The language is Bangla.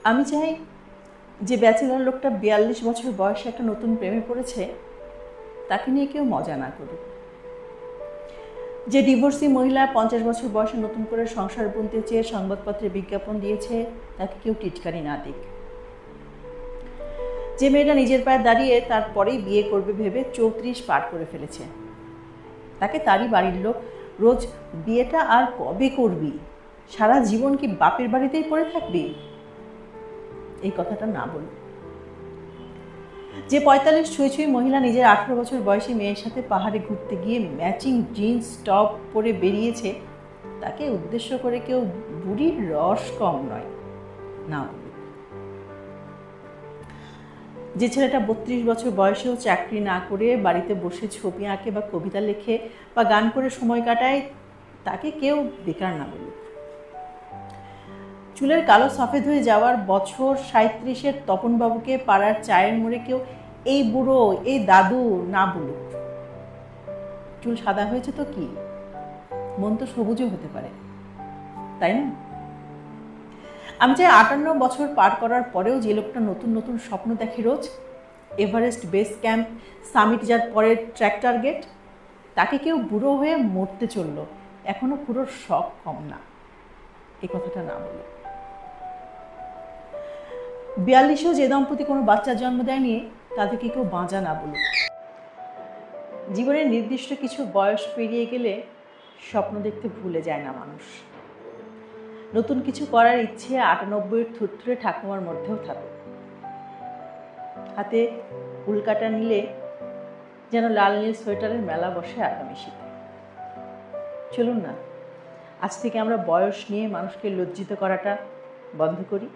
আমি চাই যে ব্যাচেলর লোকটা 42 বছর বয়সে একটা নতুন প্রেমে পড়েছে তাকে নিয়ে কেউ মজা না করুক। যে ডিভোর্সি মহিলা 50 বছর বয়সে নতুন করে সংসার বুনতে চেয়ে সংবাদপত্রে বিজ্ঞাপন দিয়েছে তাকে কেউ টিটকারি না দিক। যে মেয়েটা নিজের পায়ে দাঁড়িয়ে তারপরেই বিয়ে করবে ভেবে 34 পার করে ফেলেছে তাকে তারই বাড়ির লোক রোজ বিয়েটা আর কবে করবি, সারা জীবন কি বাপের বাড়িতেই পড়ে থাকবি, এই কথাটা না বল। যে 45 ছুঁই মহিলা নিজের 18 বছর বয়সী মেয়ের সাথে পাহাড়ে ঘুরতে গিয়ে ম্যাচিং জিন্স টপ পরে বেরিয়েছে তাকে উদ্দেশ্য করে কেউ বুড়ির রস কম নয় না বল। যে ছেলেটা 32 বছর বয়সেও চাকরি না করে বাড়িতে বসে ছবি আঁকে বা কবিতা লেখে বা গান করে সময় কাটায় তাকে কেউ বেকার না বলুক। চুলের কালো সফেদ হয়ে যাওয়ার বছর 37-এর তপনবাবুকে পাড়ার চায়ের মোড়ে কেউ এই বুড়ো এই দাদু না বলুক। চুল সাদা হয়েছে তো কি, মন তো সবুজও হতে পারে, তাই না? আমি চাই 58 বছর পার করার পরেও যে লোকটা নতুন নতুন স্বপ্ন দেখে রোজ, এভারেস্ট বেস ক্যাম্প সামিট যার পরের ট্র্যাক টার্গেট, তাকে কেউ বুড়ো হয়ে মরতে চলল এখনো পুরো শখ কম না, এই কথাটা না বলে। 42-এও যে দম্পতি কোনো বাচ্চার জন্ম দেয়নি তাদেরকে কেউ বাঁচা না বলুক। জীবনের নির্দিষ্ট কিছু বয়স পেরিয়ে গেলে স্বপ্ন দেখতে ভুলে যায় না মানুষ। নতুন কিছু করার ইচ্ছে 98-এর থুরথুরে ঠাকুমার মধ্যেও থাকুক। হাতে উল্কাটা নিলে যেন লাল নীল সোয়েটারের মেলা বসে আগামী শীতে। চলুন না, আজ থেকে আমরা বয়স নিয়ে মানুষকে লজ্জিত করাটা বন্ধ করি।